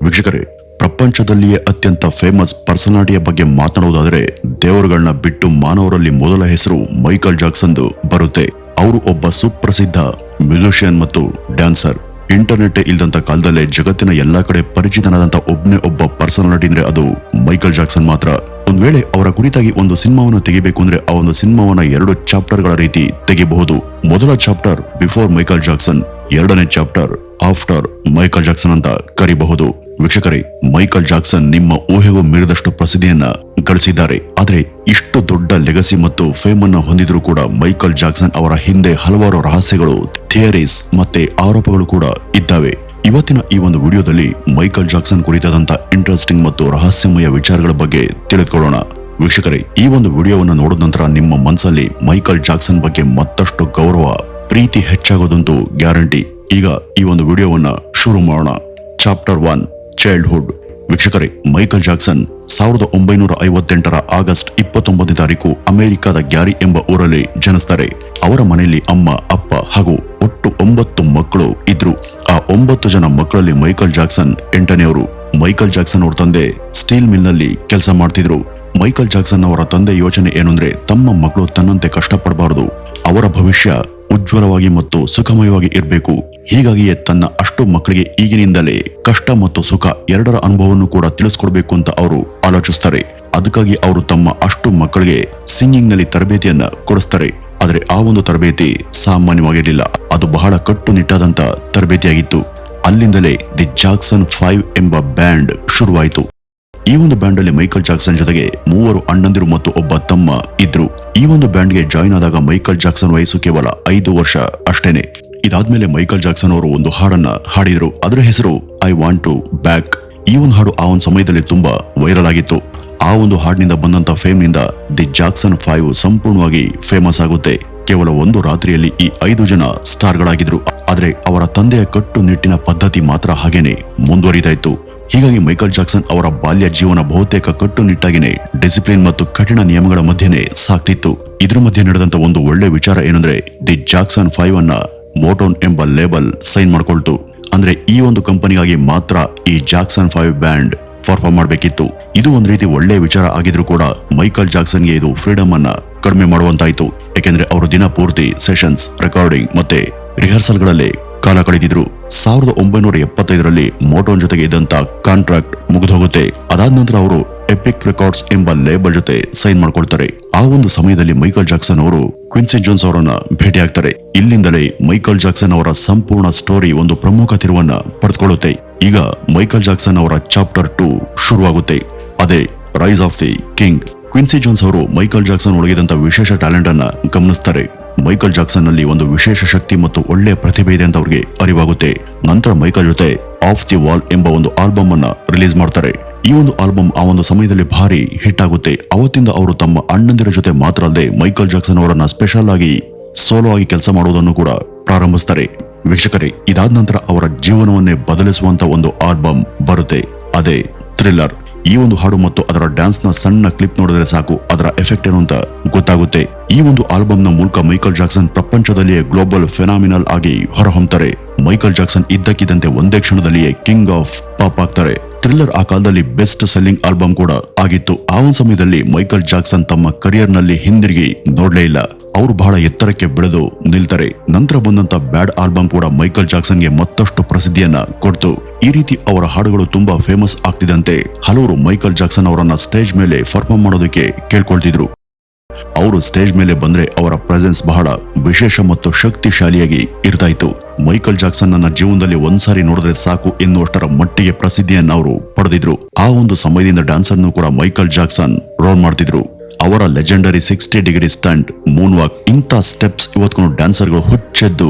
ವೀಕ್ಷಕರೇ, ಪ್ರಪಂಚದಲ್ಲಿಯೇ ಅತ್ಯಂತ ಫೇಮಸ್ ಪರ್ಸನಾಲಿಟಿಯ ಬಗ್ಗೆ ಮಾತನಾಡುವುದಾದರೆ ದೇವರುಗಳನ್ನ ಬಿಟ್ಟು ಮಾನವರಲ್ಲಿ ಮೊದಲ ಹೆಸರು ಮೈಕಲ್ ಜಾಕ್ಸನ್ದು ಬರುತ್ತೆ. ಅವರು ಒಬ್ಬ ಸುಪ್ರಸಿದ್ಧ ಮ್ಯೂಸಿಷಿಯನ್ ಮತ್ತು ಡ್ಯಾನ್ಸರ್. ಇಂಟರ್ನೆಟ್ ಇಲ್ದಂತ ಕಾಲದಲ್ಲೇ ಜಗತ್ತಿನ ಎಲ್ಲಾ ಕಡೆ ಪರಿಚಿತನಾದಂತ ಒಬ್ಬ ಪರ್ಸನಾಲಿಟಿ ಅಂದ್ರೆ ಅದು ಮೈಕಲ್ ಜಾಕ್ಸನ್ ಮಾತ್ರ. ಒಂದ್ ವೇಳೆ ಅವರ ಕುರಿತಾಗಿ ಒಂದು ಸಿನಿಮಾವನ್ನು ತೆಗಿಬೇಕು ಅಂದ್ರೆ ಆ ಒಂದು ಸಿನಿಮಾವನ್ನ 2 ಚಾಪ್ಟರ್ಗಳ ರೀತಿ ತೆಗಿಬಹುದು. ಮೊದಲ ಚಾಪ್ಟರ್ ಬಿಫೋರ್ ಮೈಕಲ್ ಜಾಕ್ಸನ್, ಎರಡನೇ ಚಾಪ್ಟರ್ ಆಫ್ಟರ್ ಮೈಕಲ್ ಜಾಕ್ಸನ್ ಅಂತ ಕರಿಬಹುದು. ವೀಕ್ಷಕರೇ, ಮೈಕಲ್ ಜಾಕ್ಸನ್ ನಿಮ್ಮ ಊಹೆಗೂ ಮೀರಿದಷ್ಟು ಪ್ರಸಿದ್ಧಿಯನ್ನ ಗಳಿಸಿದ್ದಾರೆ. ಆದ್ರೆ ಇಷ್ಟು ದೊಡ್ಡ ಲೆಗಸಿ ಮತ್ತು ಫೇಮ್ ಅನ್ನು ಹೊಂದಿದ್ರು ಕೂಡ ಮೈಕಲ್ ಜಾಕ್ಸನ್ ಅವರ ಹಿಂದೆ ಹಲವಾರು ರಹಸ್ಯಗಳು, ಥಿಯರೀಸ್ ಮತ್ತೆ ಆರೋಪಗಳು ಕೂಡ ಇದ್ದಾವೆ. ಇವತ್ತಿನ ಈ ಒಂದು ವಿಡಿಯೋದಲ್ಲಿ ಮೈಕಲ್ ಜಾಕ್ಸನ್ ಕುರಿತಾದಂತ ಇಂಟ್ರೆಸ್ಟಿಂಗ್ ಮತ್ತು ರಹಸ್ಯಮಯ ವಿಚಾರಗಳ ಬಗ್ಗೆ ತಿಳಿದುಕೊಳ್ಳೋಣ. ವೀಕ್ಷಕರೇ, ಈ ಒಂದು ವಿಡಿಯೋವನ್ನು ನೋಡಿದ ನಂತರ ನಿಮ್ಮ ಮನಸ್ಸಲ್ಲಿ ಮೈಕಲ್ ಜಾಕ್ಸನ್ ಬಗ್ಗೆ ಮತ್ತಷ್ಟು ಗೌರವ, ಪ್ರೀತಿ ಹೆಚ್ಚಾಗೋದಂತೂ ಗ್ಯಾರಂಟಿ. ಈಗ ಈ ಒಂದು ವಿಡಿಯೋವನ್ನ ಶುರು ಮಾಡೋಣ. Chapter 1, childhood. ವೀಕ್ಷಕರೇ, ಮೈಕಲ್ ಜಾಕ್ಸನ್ 1958ರ ಆಗಸ್ಟ್ 29ನೇ ತಾರೀಕು ಅಮೆರಿಕದ ಗ್ಯಾರಿ ಎಂಬ ಊರಲ್ಲಿ ಜನಿಸ್ತಾರೆ. ಅವರ ಮನೆಯಲ್ಲಿ ಅಮ್ಮ, ಅಪ್ಪ ಹಾಗೂ ಒಟ್ಟು 9 ಮಕ್ಕಳು ಇದ್ರು. ಆ 9 ಜನ ಮಕ್ಕಳಲ್ಲಿ ಮೈಕಲ್ ಜಾಕ್ಸನ್ 8ನೇವರು. ಮೈಕಲ್ ಜಾಕ್ಸನ್ ಅವರ ತಂದೆ ಸ್ಟೀಲ್ ಮಿಲ್ ನಲ್ಲಿ ಕೆಲಸ ಮಾಡ್ತಿದ್ರು. ಮೈಕಲ್ ಜಾಕ್ಸನ್ ಅವರ ತಂದೆ ಯೋಚನೆ ಏನಂದ್ರೆ ತಮ್ಮ ಮಕ್ಕಳು ತನ್ನಂತೆ ಕಷ್ಟಪಡಬಾರದು, ಅವರ ಭವಿಷ್ಯ ಉಜ್ವಲವಾಗಿ ಮತ್ತು ಸುಖಮಯವಾಗಿ ಇರಬೇಕು. ಹೀಗಾಗಿಯೇ ತನ್ನ ಅಷ್ಟು ಮಕ್ಕಳಿಗೆ ಈಗಿನಿಂದಲೇ ಕಷ್ಟ ಮತ್ತು ಸುಖ ಎರಡರ ಅನುಭವವನ್ನು ಕೂಡ ತಿಳಿಸ್ಕೊಡ್ಬೇಕು ಅಂತ ಅವರು ಆಲೋಚಿಸ್ತಾರೆ. ಅದಕ್ಕಾಗಿ ಅವರು ತಮ್ಮ ಅಷ್ಟು ಮಕ್ಕಳಿಗೆ ಸಿಂಗಿಂಗ್ ನಲ್ಲಿ ತರಬೇತಿಯನ್ನ ಕೊಡಿಸ್ತಾರೆ. ಆದ್ರೆ ಆ ಒಂದು ತರಬೇತಿ ಸಾಮಾನ್ಯವಾಗಿರಲಿಲ್ಲ, ಅದು ಬಹಳ ಕಟ್ಟುನಿಟ್ಟಾದಂತ ತರಬೇತಿಯಾಗಿತ್ತು. ಅಲ್ಲಿಂದಲೇ ದಿ ಜಾಕ್ಸನ್ 5 ಎಂಬ ಬ್ಯಾಂಡ್ ಶುರುವಾಯಿತು. ಈ ಒಂದು ಬ್ಯಾಂಡ್ ಅಲ್ಲಿ ಮೈಕಲ್ ಜಾಕ್ಸನ್ ಜೊತೆಗೆ 3 ಅಣ್ಣಂದಿರು ಮತ್ತು ಒಬ್ಬ ತಮ್ಮ ಇದ್ರು. ಈ ಒಂದು ಬ್ಯಾಂಡ್ ಗೆ ಜಾಯಿನ್ ಆದಾಗ ಮೈಕಲ್ ಜಾಕ್ಸನ್ ವಯಸ್ಸು ಕೇವಲ 5 ವರ್ಷ ಅಷ್ಟೇನೆ. ಇದಾದ್ಮೇಲೆ ಮೈಕಲ್ ಜಾಕ್ಸನ್ ಅವರು ಒಂದು ಹಾಡನ್ನ ಹಾಡಿದ್ರು. ಅದರ ಹೆಸರು ಐ ವಾಂಟ್ ಟು ಬ್ಯಾಕ್. ಈ ಒಂದು ಹಾಡು ಆ ಒಂದು ಸಮಯದಲ್ಲಿ ತುಂಬಾ ವೈರಲ್ ಆಗಿತ್ತು. ಆ ಒಂದು ಹಾಡಿನಿಂದ ಬಂದಂತ ಫೇಮ್ ನಿಂದ ದಿ ಜಾಕ್ಸನ್ 5 ಸಂಪೂರ್ಣವಾಗಿ ಫೇಮಸ್ ಆಗುತ್ತೆ. ಕೇವಲ ಒಂದು ರಾತ್ರಿಯಲ್ಲಿ ಈ 5 ಜನ ಸ್ಟಾರ್ಗಳಾಗಿದ್ರು. ಆದ್ರೆ ಅವರ ತಂದೆಯ ಕಟ್ಟುನಿಟ್ಟಿನ ಪದ್ಧತಿ ಮಾತ್ರ ಹಾಗೇನೆ ಮುಂದುವರಿತಾ ಇತ್ತು. ಹೀಗಾಗಿ ಮೈಕಲ್ ಜಾಕ್ಸನ್ ಅವರ ಬಾಲ್ಯ ಜೀವನ ಬಹುತೇಕ ಕಟ್ಟುನಿಟ್ಟಾಗಿನೇ ಡಿಸಿಪ್ಲಿನ್ ಮತ್ತು ಕಠಿಣ ನಿಯಮಗಳ ಮಧ್ಯೆನೆ ಸಾಕ್ತಿತ್ತು. ಇದ್ರ ಮಧ್ಯೆ ನಡೆದಂತ ಒಂದು ಒಳ್ಳೆ ವಿಚಾರ ಏನಂದ್ರೆ ದಿ ಜಾಕ್ಸನ್ 5 ಅನ್ನ ಮೋಟೋನ್ ಎಂಬ ಲೇಬಲ್ ಸೈನ್ ಮಾಡ್ಕೊಳ್ತು. ಅಂದ್ರೆ ಈ ಒಂದು ಕಂಪನಿಗಾಗಿ ಮಾತ್ರ ಈ ಜಾಕ್ಸನ್ 5 ಬ್ಯಾಂಡ್ ಪರ್ಫಾರ್ಮ್ ಮಾಡಬೇಕಿತ್ತು. ಇದು ಒಂದ್ ರೀತಿ ಒಳ್ಳೆ ವಿಚಾರ ಆಗಿದ್ರು ಕೂಡ ಮೈಕಲ್ ಜಾಕ್ಸನ್ಗೆ ಇದು ಫ್ರೀಡಮ್ ಅನ್ನ ಕಡಿಮೆ ಮಾಡುವಂತಾಯ್ತು. ಯಾಕೆಂದ್ರೆ ಅವರು ದಿನ ಪೂರ್ತಿ ಸೆಷನ್ಸ್, ರೆಕಾರ್ಡಿಂಗ್ ಮತ್ತೆ ರಿಹರ್ಸಲ್ ಗಳಲ್ಲೇ ಕಾಲ ಕಳೆದಿದ್ರು. 1975ರಲ್ಲಿ ಮೋಟೋನ್ ಜೊತೆಗೆ ಇದ್ದಂತ ಕಾಂಟ್ರಾಕ್ಟ್ ಮುಗಿದೋಗುತ್ತೆ. ಅದಾದ ನಂತರ ಅವರು ಎಪಿಕ್ ರೆಕಾರ್ಡ್ಸ್ ಎಂಬ ಲೇಬಲ್ ಜೊತೆ ಸೈನ್ ಮಾಡ್ಕೊಳ್ತಾರೆ. ಆ ಒಂದು ಸಮಯದಲ್ಲಿ ಮೈಕಲ್ ಜಾಕ್ಸನ್ ಅವರು ಕ್ವಿನ್ಸಿ ಜೋನ್ಸ್ ಅವರನ್ನ ಭೇಟಿಯಾಗ್ತಾರೆ. ಇಲ್ಲಿಂದಲೇ ಮೈಕಲ್ ಜಾಕ್ಸನ್ ಅವರ ಸಂಪೂರ್ಣ ಸ್ಟೋರಿ ಒಂದು ಪ್ರಮುಖ ತಿರುವನ್ನ ಪಡೆದುಕೊಳ್ಳುತ್ತೆ. ಈಗ ಮೈಕಲ್ ಜಾಕ್ಸನ್ ಅವರ ಚಾಪ್ಟರ್ 2 ಶುರುವಾಗುತ್ತೆ. ಅದೇ rise of the king. Quincy Jones ಅವರು ಮೈಕಲ್ ಜಾಕ್ಸನ್ ಒಳಗಿದಂತ ವಿಶೇಷ ಟ್ಯಾಲೆಂಟ್ ಅನ್ನ ಗಮನಿಸ್ತಾರೆ. ಮೈಕಲ್ ಜಾಕ್ಸನ್ ನಲ್ಲಿ ಒಂದು ವಿಶೇಷ ಶಕ್ತಿ ಮತ್ತು ಒಳ್ಳೆಯ ಪ್ರತಿಭೆ ಇದೆ ಅಂತ ಅವ್ರಿಗೆ ಅರಿವಾಗುತ್ತೆ. ನಂತರ ಮೈಕಲ್ ಜೊತೆ ಆಫ್ ದಿ ವಾಲ್ ಎಂಬ ಒಂದು ಆಲ್ಬಮ್ ಅನ್ನ ರಿಲೀಸ್ ಮಾಡ್ತಾರೆ. ಈ ಒಂದು ಆಲ್ಬಮ್ ಆ ಒಂದು ಸಮಯದಲ್ಲಿ ಭಾರಿ ಹಿಟ್ ಆಗುತ್ತೆ. ಅವತ್ತಿಂದ ಅವರು ತಮ್ಮ ಅಣ್ಣಂದಿರ ಜೊತೆ ಮಾತ್ರ ಅಲ್ಲದೆ ಮೈಕಲ್ ಜಾಕ್ಸನ್ ಅವರನ್ನ ಸ್ಪೆಷಲ್ ಆಗಿ ಸೋಲೋ ಆಗಿ ಕೆಲಸ ಮಾಡುವುದನ್ನು ಕೂಡ ಪ್ರಾರಂಭಿಸ್ತಾರೆ. ವೀಕ್ಷಕರೇ, ಇದಾದ ನಂತರ ಅವರ ಜೀವನವನ್ನೇ ಬದಲಿಸುವಂತ ಒಂದು ಆಲ್ಬಮ್ ಬರುತ್ತೆ. ಅದೇ ಥ್ರಿಲ್ಲರ್. ಈ ಒಂದು ಹಾಡು ಮತ್ತು ಅದರ ಡ್ಯಾನ್ಸ್ ನ ಸಣ್ಣ ಕ್ಲಿಪ್ ನೋಡಿದ್ರೆ ಸಾಕು ಅದರ ಎಫೆಕ್ಟ್ ಏನು ಅಂತ ಗೊತ್ತಾಗುತ್ತೆ. ಈ ಒಂದು ಆಲ್ಬಮ್ ನ ಮೂಲಕ ಮೈಕಲ್ ಜಾಕ್ಸನ್ ಪ್ರಪಂಚದಲ್ಲಿಯೇ ಗ್ಲೋಬಲ್ ಫೆನಾಮಿನಲ್ ಆಗಿ ಹೊರಹೊಮ್ಮುತ್ತಾರೆ. ಮೈಕಲ್ ಜಾಕ್ಸನ್ ಇದ್ದಕ್ಕಿದ್ದಂತೆ ಒಂದೇ ಕ್ಷಣದಲ್ಲಿಯೇ ಕಿಂಗ್ ಆಫ್ ಪಾಪ್ ಆಗ್ತಾರೆ. ಥ್ರಿಲ್ಲರ್ ಆ ಕಾಲದಲ್ಲಿ ಬೆಸ್ಟ್ ಸೆಲ್ಲಿಂಗ್ ಆಲ್ಬಮ್ ಕೂಡ ಆಗಿತ್ತು. ಆ ಒಂದು ಸಮಯದಲ್ಲಿ ಮೈಕಲ್ ಜಾಕ್ಸನ್ ತಮ್ಮ ಕರಿಯರ್ ನಲ್ಲಿ ಹಿಂದಿರುಗಿ ನೋಡ್ಲೇ ಇಲ್ಲ. ಅವರು ಬಹಳ ಎತ್ತರಕ್ಕೆ ಬೆಳೆದು ನಿಲ್ತಾರೆ. ನಂತರ ಬಂದಂತ ಬ್ಯಾಡ್ ಆಲ್ಬಮ್ ಕೂಡ ಮೈಕಲ್ ಜಾಕ್ಸನ್ಗೆ ಮತ್ತಷ್ಟು ಪ್ರಸಿದ್ಧಿಯನ್ನ ಕೊಡ್ತು. ಈ ರೀತಿ ಅವರ ಹಾಡುಗಳು ತುಂಬಾ ಫೇಮಸ್ ಆಗ್ತಿದ್ದಂತೆ ಹಲವರು ಮೈಕಲ್ ಜಾಕ್ಸನ್ ಅವರನ್ನ ಸ್ಟೇಜ್ ಮೇಲೆ ಪರ್ಫಾರ್ಮ್ ಮಾಡೋದಕ್ಕೆ ಕೇಳ್ಕೊಳ್ತಿದ್ರು. ಅವರು ಸ್ಟೇಜ್ ಮೇಲೆ ಬಂದ್ರೆ ಅವರ ಪ್ರೆಸೆನ್ಸ್ ಬಹಳ ವಿಶೇಷ ಮತ್ತು ಶಕ್ತಿಶಾಲಿಯಾಗಿ ಇರ್ತಾ ಇತ್ತು. ಮೈಕಲ್ ಜಾಕ್ಸನ್ ನನ್ನ ಜೀವನದಲ್ಲಿ ಒಂದ್ಸಾರಿ ನೋಡಿದ್ರೆ ಸಾಕು ಎನ್ನುವಷ್ಟರ ಮಟ್ಟಿಗೆ ಪ್ರಸಿದ್ಧಿಯನ್ನು ಅವರು ಪಡೆದಿದ್ರು. ಆ ಒಂದು ಸಮಯದಿಂದ ಡ್ಯಾನ್ಸ್ ಅನ್ನು ಕೂಡ ಮೈಕಲ್ ಜಾಕ್ಸನ್ ರೋಲ್ ಮಾಡ್ತಿದ್ರು. ಅವರ legendary 60 degree stunt, moon walk, ಇಂಥ ಸ್ಟೆಪ್ಸ್ ಇವತ್ತು ಡ್ಯಾನ್ಸರ್ಗಳು ಹುಚ್ಚೆದ್ದು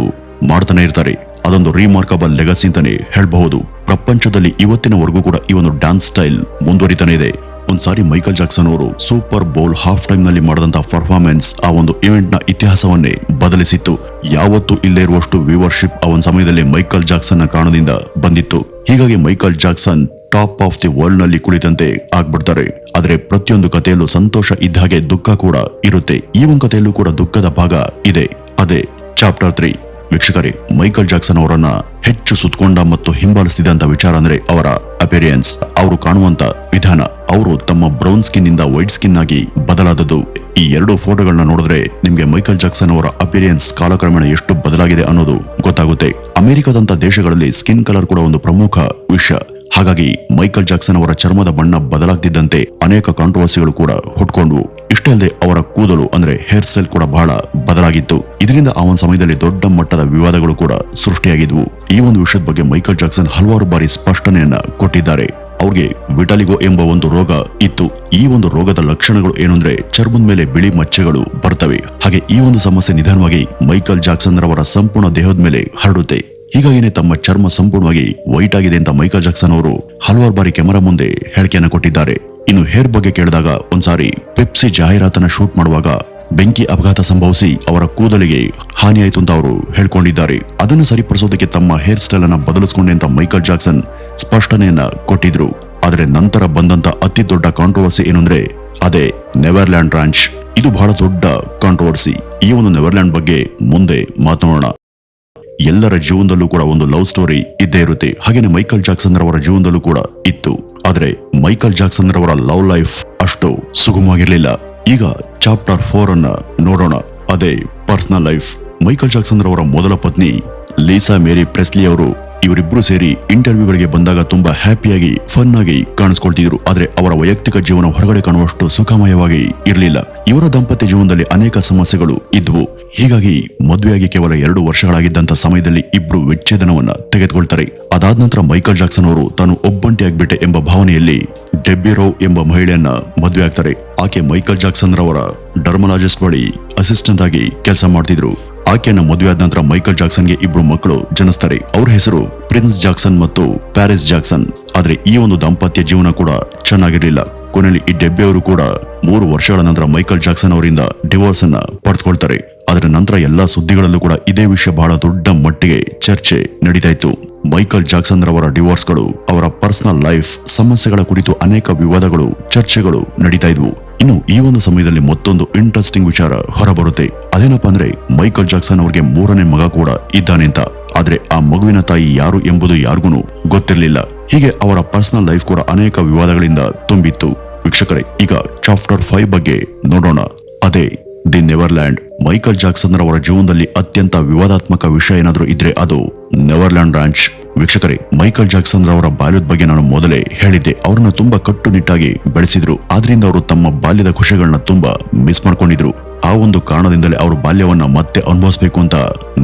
ಮಾಡ್ತಾನೆ ಇರ್ತಾರೆ. ಅದೊಂದು ರಿಮಾರ್ಕಬಲ್ ಲೆಗಸಿ ಅಂತಾನೆ ಹೇಳಬಹುದು. ಪ್ರಪಂಚದಲ್ಲಿ ಇವತ್ತಿನವರೆಗೂ ಕೂಡ ಈ ಒಂದು ಡ್ಯಾನ್ಸ್ ಸ್ಟೈಲ್ ಮುಂದುವರಿತಾನೆ ಇದೆ. ಒಂದ್ಸಾರಿ ಮೈಕಲ್ ಜಾಕ್ಸನ್ ಅವರು ಸೂಪರ್ ಬೌಲ್ ಹಾಫ್ ಟೈಮ್ ನಲ್ಲಿ ಮಾಡಿದಂತಹ ಪರ್ಫಾರ್ಮೆನ್ಸ್ ಆ ಒಂದು ಇವೆಂಟ್ ನ ಇತಿಹಾಸವನ್ನೇ ಬದಲಿಸಿತ್ತು. ಯಾವತ್ತೂ ಇಲ್ಲೇ ಇರುವಷ್ಟು ವ್ಯೂವರ್ಶಿಪ್ ಆ ಒಂದು ಸಮಯದಲ್ಲಿ ಮೈಕಲ್ ಜಾಕ್ಸನ್ ನ ಕಾರಣದಿಂದ ಬಂದಿತ್ತು. ಹೀಗಾಗಿ Michael Jackson top of the world ನಲ್ಲಿ ಕುಳಿತಂತೆ ಆಗ್ಬಿಡ್ತಾರೆ. ಆದ್ರೆ ಪ್ರತಿಯೊಂದು ಕಥೆಯಲ್ಲೂ ಸಂತೋಷ ಇದ್ದ ಹಾಗೆ ದುಃಖ ಕೂಡ ಇರುತ್ತೆ. ಈ ಒಂದು ಕಥೆಯಲ್ಲೂ ಕೂಡ ದುಃಖದ ಭಾಗ ಇದೆ. ಅದೇ ಚಾಪ್ಟರ್ 3, ವೀಕ್ಷಕರೇ, ಮೈಕಲ್ ಜಾಕ್ಸನ್ ಅವರನ್ನ ಹೆಚ್ಚು ಸುತ್ತಕೊಂಡ ಮತ್ತು ಹಿಂಬಾಲಿಸಿದಂತ ವಿಚಾರ ಅಂದ್ರೆ ಅವರ ಅಪಿಯರೆನ್ಸ್, ಅವರು ಕಾಣುವಂತ ವಿಧಾನ. ಅವರು ತಮ್ಮ ಬ್ರೌನ್ ಸ್ಕಿನ್ ಇಂದ ವೈಟ್ ಸ್ಕಿನ್ ಆಗಿ ಬದಲಾದದ್ದು. ಈ ಎರಡು ಫೋಟೋಗಳನ್ನ ನೋಡಿದ್ರೆ ನಿಮ್ಗೆ ಮೈಕಲ್ ಜಾಕ್ಸನ್ ಅವರ ಅಪಿಯರೆನ್ಸ್ ಕಾಲಕ್ರಮೇಣ ಎಷ್ಟು ಬದಲಾಗಿದೆ ಅನ್ನೋದು ಗೊತ್ತಾಗುತ್ತೆ. ಅಮೆರಿಕದಂತ ದೇಶಗಳಲ್ಲಿ ಸ್ಕಿನ್ ಕಲರ್ ಕೂಡ ಒಂದು ಪ್ರಮುಖ ವಿಷಯ. ಹಾಗಾಗಿ ಮೈಕಲ್ ಜಾಕ್ಸನ್ ಅವರ ಚರ್ಮದ ಬಣ್ಣ ಬದಲಾಗ್ತಿದ್ದಂತೆ ಅನೇಕ ಕಾಂಟ್ರವರ್ಸಿಗಳು ಕೂಡ ಹುಟ್ಕೊಂಡ್ವು. ಇಷ್ಟೇ ಅಲ್ಲದೆ ಅವರ ಕೂದಲು ಅಂದ್ರೆ ಹೇರ್ ಸ್ಟೈಲ್ ಕೂಡ ಬಹಳ ಬದಲಾಗಿತ್ತು. ಇದರಿಂದ ಆ ಒಂದು ಸಮಯದಲ್ಲಿ ದೊಡ್ಡ ಮಟ್ಟದ ವಿವಾದಗಳು ಕೂಡ ಸೃಷ್ಟಿಯಾಗಿದ್ವು. ಈ ಒಂದು ವಿಷಯದ ಬಗ್ಗೆ ಮೈಕಲ್ ಜಾಕ್ಸನ್ ಹಲವಾರು ಬಾರಿ ಸ್ಪಷ್ಟನೆಯನ್ನ ಕೊಟ್ಟಿದ್ದಾರೆ. ಅವ್ರಿಗೆ ವಿಟಾಲಿಗೋ ಎಂಬ ಒಂದು ರೋಗ ಇತ್ತು. ಈ ಒಂದು ರೋಗದ ಲಕ್ಷಣಗಳು ಏನಂದ್ರೆ ಚರ್ಮದ ಮೇಲೆ ಬಿಳಿ ಮಚ್ಚೆಗಳು ಬರ್ತವೆ. ಹಾಗೆ ಈ ಒಂದು ಸಮಸ್ಯೆ ನಿಧಾನವಾಗಿ ಮೈಕಲ್ ಜಾಕ್ಸನ್ ರವರ ಸಂಪೂರ್ಣ ದೇಹದ ಮೇಲೆ ಹರಡುತ್ತೆ. ಹೀಗಾಗಿನೇ ತಮ್ಮ ಚರ್ಮ ಸಂಪೂರ್ಣವಾಗಿ ವೈಟ್ ಆಗಿದೆ ಅಂತ ಮೈಕಲ್ ಜಾಕ್ಸನ್ ಅವರು ಹಲವಾರು ಬಾರಿ ಕ್ಯಾಮೆರಾ ಮುಂದೆ ಹೇಳಿಕೆಯನ್ನು ಕೊಟ್ಟಿದ್ದಾರೆ. ಇನ್ನು ಹೇರ್ ಬಗ್ಗೆ ಕೇಳಿದಾಗ ಒಂದ್ಸಾರಿ ಪೆಪ್ಸಿ ಜಾಹೀರಾತನ್ನ ಶೂಟ್ ಮಾಡುವಾಗ ಬೆಂಕಿ ಅಪಘಾತ ಸಂಭವಿಸಿ ಅವರ ಕೂದಲಿಗೆ ಹಾನಿಯಾಯಿತು ಅಂತ ಅವರು ಹೇಳ್ಕೊಂಡಿದ್ದಾರೆ. ಅದನ್ನು ಸರಿಪಡಿಸೋದಕ್ಕೆ ತಮ್ಮ ಹೇರ್ ಸ್ಟೈಲ್ ಅನ್ನ ಬದಲಿಸಿಕೊಂಡೆ ಅಂತ ಮೈಕಲ್ ಜಾಕ್ಸನ್ ಸ್ಪಷ್ಟನೆಯನ್ನ ಕೊಟ್ಟಿದ್ರು. ಆದರೆ ನಂತರ ಬಂದಂತ ಅತಿ ದೊಡ್ಡ ಕಾಂಟ್ರವರ್ಸಿ ಏನಂದ್ರೆ ಅದೇ ನೆವರ್ಲ್ಯಾಂಡ್ ರಾಂಚ್. ಇದು ಬಹಳ ದೊಡ್ಡ ಕಾಂಟ್ರವರ್ಸಿ. ಈ ಒಂದು ನೆವರ್ಲ್ಯಾಂಡ್ ಬಗ್ಗೆ ಮುಂದೆ ಮಾತನಾಡೋಣ. ಎಲ್ಲರ ಜೀವನದಲ್ಲೂ ಕೂಡ ಒಂದು ಲವ್ ಸ್ಟೋರಿ ಇದ್ದೇ ಇರುತ್ತೆ. ಹಾಗೇನೆ ಮೈಕಲ್ ಜಾಕ್ಸನ್ ರವರ ಜೀವನದಲ್ಲೂ ಕೂಡ ಇತ್ತು. ಆದ್ರೆ ಮೈಕಲ್ ಜಾಕ್ಸನ್ ರವರ ಲವ್ ಲೈಫ್ ಅಷ್ಟು ಸುಗಮವಾಗಿರ್ಲಿಲ್ಲ. ಈಗ ಚಾಪ್ಟರ್ 4 ಅನ್ನ ನೋಡೋಣ. ಅದೇ ಪರ್ಸನಲ್ ಲೈಫ್. ಮೈಕಲ್ ಜಾಕ್ಸನ್ ರವರ ಮೊದಲ ಪತ್ನಿ ಲೀಸಾ ಮೇರಿ ಪ್ರೆಸ್ಲಿ ಅವರು, ಇವರಿಬ್ರು ಸೇರಿ ಇಂಟರ್ವ್ಯೂಗಳಿಗೆ ಬಂದಾಗ ತುಂಬಾ ಹ್ಯಾಪಿಯಾಗಿ ಫನ್ ಆಗಿ ಕಾಣಿಸ್ಕೊಳ್ತಿದ್ರು. ಆದ್ರೆ ಅವರ ವೈಯಕ್ತಿಕ ಜೀವನ ಹೊರಗಡೆ ಕಾಣುವಷ್ಟು ಸುಖಮಯವಾಗಿ ಇರಲಿಲ್ಲ. ಇವರ ದಾಂಪತ್ಯ ಜೀವನದಲ್ಲಿ ಅನೇಕ ಸಮಸ್ಯೆಗಳು ಇದ್ವು. ಹೀಗಾಗಿ ಮದುವೆಯಾಗಿ ಕೇವಲ 2 ವರ್ಷಗಳಾಗಿದ್ದಂತ ಸಮಯದಲ್ಲಿ ಇಬ್ರು ವಿಚ್ಛೇದನವನ್ನ ತೆಗೆದುಕೊಳ್ತಾರೆ. ಅದಾದ ನಂತರ ಮೈಕಲ್ ಜಾಕ್ಸನ್ ಅವರು ತಾನು ಒಬ್ಬಂಟಿಯಾಗ್ಬಿಟ್ಟೆ ಎಂಬ ಭಾವನೆಯಲ್ಲಿ ಡೆಬ್ಬಿ ರೋ ಎಂಬ ಮಹಿಳೆಯನ್ನ ಮದುವೆ ಆಗ್ತಾರೆ. ಆಕೆ ಮೈಕಲ್ ಜಾಕ್ಸನ್ ರವರ ಡರ್ಮಲಾಜಿಸ್ಟ್ ಬಳಿ ಅಸಿಸ್ಟೆಂಟ್ ಆಗಿ ಕೆಲಸ ಮಾಡ್ತಿದ್ರು. ಆಕೆಯನ್ನ ಮದುವೆ ಆದ ನಂತರ ಮೈಕಲ್ ಜಾಕ್ಸನ್ಗೆ ಇಬ್ರು ಮಕ್ಕಳು ಜನಿಸ್ತಾರೆ. ಅವ್ರ ಹೆಸರು ಪ್ರಿನ್ಸ್ ಜಾಕ್ಸನ್ ಮತ್ತು ಪ್ಯಾರಿಸ್ ಜಾಕ್ಸನ್. ಆದ್ರೆ ಈ ಒಂದು ದಾಂಪತ್ಯ ಜೀವನ ಕೂಡ ಚೆನ್ನಾಗಿರ್ಲಿಲ್ಲ. ಕೊನೆಯಲ್ಲಿ ಈ ಡೆಬ್ಬಿ ಅವರು ಕೂಡ 3 ವರ್ಷಗಳ ನಂತರ ಮೈಕಲ್ ಜಾಕ್ಸನ್ ಅವರಿಂದ ಡಿವೋರ್ಸ್ ಅನ್ನ ಪಡೆದುಕೊಳ್ತಾರೆ. ಅದರ ನಂತರ ಎಲ್ಲಾ ಸುದ್ದಿಗಳಲ್ಲೂ ಕೂಡ ಇದೇ ವಿಷಯ ಬಹಳ ದೊಡ್ಡ ಮಟ್ಟಿಗೆ ಚರ್ಚೆ ನಡೀತಾ ಇತ್ತು. ಮೈಕಲ್ ಜಾಕ್ಸನ್ ರವರ ಡಿವೋರ್ಸ್ಗಳು, ಅವರ ಪರ್ಸನಲ್ ಲೈಫ್ ಸಮಸ್ಯೆಗಳ ಕುರಿತು ಅನೇಕ ವಿವಾದಗಳು, ಚರ್ಚೆಗಳು ನಡೀತಾ ಇದ್ವು. ಇನ್ನು ಈ ಒಂದು ಸಮಯದಲ್ಲಿ ಮತ್ತೊಂದು ಇಂಟ್ರೆಸ್ಟಿಂಗ್ ವಿಚಾರ ಹೊರಬರುತ್ತೆ. ಅದೇನಪ್ಪಾ ಅಂದ್ರೆ ಮೈಕಲ್ ಜಾಕ್ಸನ್ ಅವರಿಗೆ 3ನೇ ಮಗ ಕೂಡ ಇದ್ದಾನೆ ಅಂತ. ಆದ್ರೆ ಆ ಮಗುವಿನ ತಾಯಿ ಯಾರು ಎಂಬುದು ಯಾರಿಗೂ ಗೊತ್ತಿರಲಿಲ್ಲ. ಹೀಗೆ ಅವರ ಪರ್ಸನಲ್ ಲೈಫ್ ಕೂಡ ಅನೇಕ ವಿವಾದಗಳಿಂದ ತುಂಬಿತ್ತು. ವೀಕ್ಷಕರೇ, ಈಗ ಚಾಪ್ಟರ್ 5 ಬಗ್ಗೆ ನೋಡೋಣ. ಅದೇ ದಿ ನೆವರ್ಲ್ಯಾಂಡ್. ಮೈಕಲ್ ಜಾಕ್ಸನ್ ರವರ ಜೀವನದಲ್ಲಿ ಅತ್ಯಂತ ವಿವಾದಾತ್ಮಕ ವಿಷಯ ಏನಾದ್ರೂ ಇದ್ರೆ ಅದು ನೆವರ್ಲ್ಯಾಂಡ್ ರಾಂಚ್. ವೀಕ್ಷಕರೇ, ಮೈಕಲ್ ಜಾಕ್ಸನ್ ರವರ ಬಾಲ್ಯದ ಬಗ್ಗೆ ನಾನು ಮೊದಲೇ ಹೇಳಿದ್ದೆ. ಅವ್ರನ್ನ ತುಂಬಾ ಕಟ್ಟುನಿಟ್ಟಾಗಿ ಬೆಳೆಸಿದ್ರು. ಆದ್ರಿಂದ ಅವರು ತಮ್ಮ ಬಾಲ್ಯದ ಖುಷಿಗಳನ್ನ ತುಂಬಾ ಮಿಸ್ ಮಾಡ್ಕೊಂಡಿದ್ರು. ಆ ಒಂದು ಕಾರಣದಿಂದಲೇ ಅವರು ಬಾಲ್ಯವನ್ನ ಮತ್ತೆ ಅನುಭವಿಸಬೇಕು ಅಂತ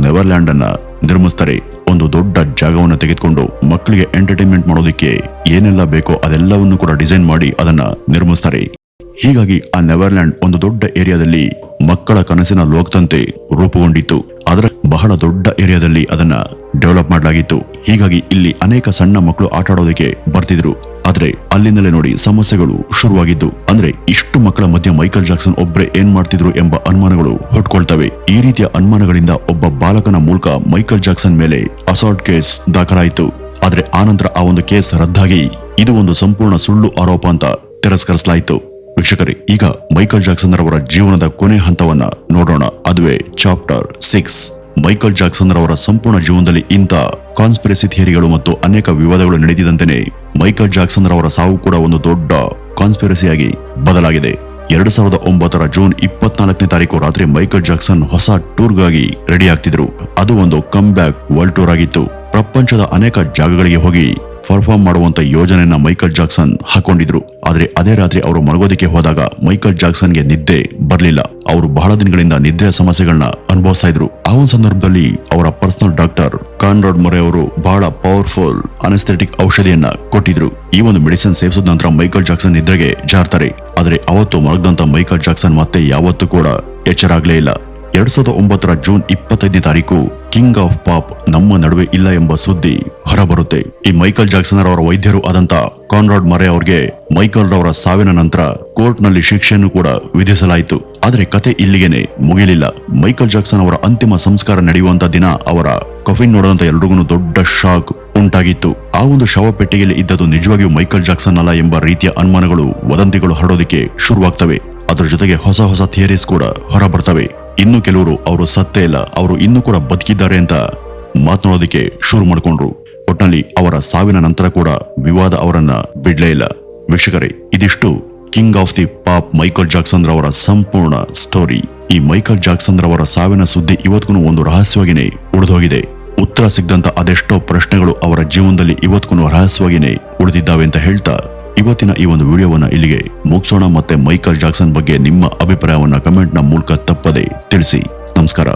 ನೆವರ್ಲ್ಯಾಂಡ್ ಅನ್ನ ನಿರ್ಮಿಸ್ತಾರೆ. ಒಂದು ದೊಡ್ಡ ಜಾಗವನ್ನು ತೆಗೆದುಕೊಂಡು ಮಕ್ಕಳಿಗೆ ಎಂಟರ್ಟೈನ್ಮೆಂಟ್ ಮಾಡೋದಕ್ಕೆ ಏನೆಲ್ಲ ಬೇಕೋ ಅದೆಲ್ಲವನ್ನು ಕೂಡ ಡಿಸೈನ್ ಮಾಡಿ ಅದನ್ನ ನಿರ್ಮಿಸ್ತಾರೆ. ಹೀಗಾಗಿ ಆ ನೆವರ್ಲ್ಯಾಂಡ್ ಒಂದು ದೊಡ್ಡ ಏರಿಯಾದಲ್ಲಿ ಮಕ್ಕಳ ಕನಸಿನ ಲೋಕದಂತೆ ರೂಪುಗೊಂಡಿತ್ತು. ಅದರ ಬಹಳ ದೊಡ್ಡ ಏರಿಯಾದಲ್ಲಿ ಅದನ್ನ ಡೆವಲಪ್ ಮಾಡಲಾಗಿತ್ತು. ಹೀಗಾಗಿ ಇಲ್ಲಿ ಅನೇಕ ಸಣ್ಣ ಮಕ್ಕಳು ಆಟ ಆಡೋದಕ್ಕೆ ಬರ್ತಿದ್ರು. ಆದ್ರೆ ಅಲ್ಲಿಂದಲೇ ನೋಡಿ ಸಮಸ್ಯೆಗಳು ಶುರುವಾಗಿದ್ದು. ಅಂದ್ರೆ ಇಷ್ಟು ಮಕ್ಕಳ ಮಧ್ಯೆ ಮೈಕಲ್ ಜಾಕ್ಸನ್ ಒಬ್ರೆ ಏನ್ ಮಾಡ್ತಿದ್ರು ಎಂಬ ಅನುಮಾನಗಳು ಹುಟ್ಕೊಳ್ತವೆ. ಈ ರೀತಿಯ ಅನುಮಾನಗಳಿಂದ ಒಬ್ಬ ಬಾಲಕನ ಮೂಲಕ ಮೈಕಲ್ ಜಾಕ್ಸನ್ ಮೇಲೆ ಅಸಾಲ್ಟ್ ಕೇಸ್ ದಾಖಲಾಯಿತು. ಆದ್ರೆ ಆನಂತರ ಆ ಒಂದು ಕೇಸ್ ರದ್ದಾಗಿ ಇದು ಒಂದು ಸಂಪೂರ್ಣ ಸುಳ್ಳು ಆರೋಪ ಅಂತ ತಿರಸ್ಕರಿಸಲಾಯಿತು. ವೀಕ್ಷಕರೇ, ಈಗ ಮೈಕಲ್ ಜಾಕ್ಸನ್ ರವರ ಜೀವನದ ಕೊನೆ ಹಂತವನ್ನ ನೋಡೋಣ. ಅದುವೇ ಚಾಪ್ಟರ್ 6. ಮೈಕಲ್ ಜಾಕ್ಸನ್ ರವರ ಸಂಪೂರ್ಣ ಜೀವನದಲ್ಲಿ ಇಂಥ ಕಾನ್ಸ್ಪಿರಸಿ ಥಿಯರಿಗಳು ಮತ್ತು ಅನೇಕ ವಿವಾದಗಳು ನಡೆದಿದ್ದಂತೆಯೇ ಮೈಕಲ್ ಜಾಕ್ಸನ್ ರವರ ಸಾವು ಕೂಡ ಒಂದು ದೊಡ್ಡ ಕಾನ್ಸ್ಪಿರಸಿಯಾಗಿ ಬದಲಾಗಿದೆ. 2009 ಜೂನ್ 24ನೇ ತಾರೀಕು ರಾತ್ರಿ ಮೈಕಲ್ ಜಾಕ್ಸನ್ ಹೊಸ ಟೂರ್ಗಾಗಿ ರೆಡಿ ಆಗ್ತಿದ್ರು. ಅದು ಒಂದು ಕಮ್ ಬ್ಯಾಕ್ ವರ್ಲ್ಡ್ ಟೂರ್ ಆಗಿತ್ತು. ಪ್ರಪಂಚದ ಅನೇಕ ಜಾಗಗಳಿಗೆ ಹೋಗಿ ಪರ್ಫಾರ್ಮ್ ಮಾಡುವಂತ ಯೋಜನೆಯನ್ನ ಮೈಕಲ್ ಜಾಕ್ಸನ್ ಹಾಕೊಂಡಿದ್ರು. ಆದ್ರೆ ಅದೇ ರಾತ್ರಿ ಅವರು ಮಲಗೋದಕ್ಕೆ ಹೋದಾಗ ಮೈಕಲ್ ಜಾಕ್ಸನ್ಗೆ ನಿದ್ದೆ ಬರ್ಲಿಲ್ಲ. ಅವರು ಬಹಳ ದಿನಗಳಿಂದ ನಿದ್ರೆಯ ಸಮಸ್ಯೆಗಳನ್ನ ಅನುಭವಿಸ್ತಾ ಇದ್ರು. ಆ ಒಂದು ಸಂದರ್ಭದಲ್ಲಿ ಅವರ ಪರ್ಸನಲ್ ಡಾಕ್ಟರ್ ಕಾನ್ರಾಡ್ ಮೊರೆ ಅವರು ಬಹಳ ಪವರ್ಫುಲ್ ಅನೆಸ್ಥೆಟಿಕ್ ಔಷಧಿಯನ್ನ ಕೊಟ್ಟಿದ್ರು. ಈ ಒಂದು ಮೆಡಿಸಿನ್ ಸೇವಿಸಿದ ನಂತರ ಮೈಕಲ್ ಜಾಕ್ಸನ್ ನಿದ್ರೆಗೆ ಜಾರ್ತಾರೆ. ಆದ್ರೆ ಅವತ್ತು ಮಲಗದಂತ ಮೈಕಲ್ ಜಾಕ್ಸನ್ ಮತ್ತೆ ಯಾವತ್ತೂ ಕೂಡ ಎಚ್ಚರಾಗ್ಲೇ ಇಲ್ಲ. 2009 ಜೂನ್ 25ನೇ ತಾರೀಕು ಕಿಂಗ್ ಆಫ್ ಪಾಪ್ ನಮ್ಮ ನಡುವೆ ಇಲ್ಲ ಎಂಬ ಸುದ್ದಿ ಹೊರಬರುತ್ತೆ. ಈ ಮೈಕಲ್ ಜಾಕ್ಸನ್ ಅವರ ವೈದ್ಯರು ಆದಂತ ಕಾನ್ರಾಡ್ ಮರೆ ಅವರಿಗೆ ಮೈಕಲ್ ರವರ ಸಾವಿನ ನಂತರ ಕೋರ್ಟ್ ನಲ್ಲಿ ಶಿಕ್ಷೆಯನ್ನು ಕೂಡ ವಿಧಿಸಲಾಯಿತು. ಆದ್ರೆ ಕತೆ ಇಲ್ಲಿಗೆನೆ ಮುಗಿಲಿಲ್ಲ. ಮೈಕಲ್ ಜಾಕ್ಸನ್ ಅವರ ಅಂತಿಮ ಸಂಸ್ಕಾರ ನಡೆಯುವಂತ ದಿನ ಅವರ ಕಫಿನ್ ನೋಡಿದಂತ ಎಲ್ರಿಗೂ ದೊಡ್ಡ ಶಾಕ್ ಉಂಟಾಗಿತ್ತು. ಆ ಒಂದು ಶವ ಪೆಟ್ಟಿಗೆಯಲ್ಲಿ ಇದ್ದದ್ದು ನಿಜವಾಗಿಯೂ ಮೈಕಲ್ ಜಾಕ್ಸನ್ ಅಲ್ಲ ಎಂಬ ರೀತಿಯ ಅನುಮಾನಗಳು, ವದಂತಿಗಳು ಹರಡೋದಕ್ಕೆ ಶುರುವಾಗ್ತವೆ. ಅದರ ಜೊತೆಗೆ ಹೊಸ ಹೊಸ ಥಿಯರೀಸ್ ಕೂಡ ಹೊರಬರ್ತವೆ. ಇನ್ನು ಕೆಲವರು ಅವರು ಸತ್ತೇ ಇಲ್ಲ, ಅವರು ಇನ್ನೂ ಕೂಡ ಬದುಕಿದ್ದಾರೆ ಅಂತ ಮಾತನಾಡೋದಕ್ಕೆ ಶುರು ಮಾಡಿಕೊಂಡ್ರು. ಒಟ್ನಲ್ಲಿ ಅವರ ಸಾವಿನ ನಂತರ ಕೂಡ ವಿವಾದ ಅವರನ್ನ ಬಿಡ್ಲೇ ಇಲ್ಲ. ವೀಕ್ಷಕರೇ, ಇದಿಷ್ಟು king of the pop Michael Jackson ರವರ ಸಂಪೂರ್ಣ ಸ್ಟೋರಿ. ಈ ಮೈಕಲ್ ಜಾಕ್ಸನ್ ರವರ ಸಾವಿನ ಸುದ್ದಿ ಇವತ್ತಿಗೂ ಒಂದು ರಹಸ್ಯವಾಗಿನೇ ಉಳಿದೋಗಿದೆ. ಉತ್ತರ ಸಿಗದಂತ ಅದೆಷ್ಟೋ ಪ್ರಶ್ನೆಗಳು ಅವರ ಜೀವನದಲ್ಲಿ ಇವತ್ತಿಗೂ ರಹಸ್ಯವಾಗಿನೇ ಉಳಿದಿದ್ದಾವೆ ಅಂತ ಹೇಳ್ತಾ ಇವತ್ತಿನ ಈ ಒಂದು ವಿಡಿಯೋವನ್ನ ಇಲ್ಲಿಗೆ ಮುಗಿಸೋಣ. ಮತ್ತೆ ಮೈಕಲ್ ಜಾಕ್ಸನ್ ಬಗ್ಗೆ ನಿಮ್ಮ ಅಭಿಪ್ರಾಯವನ್ನ ಕಮೆಂಟ್ ನ ಮೂಲಕ ತಪ್ಪದೆ ತಿಳಿಸಿ. ನಮಸ್ಕಾರ.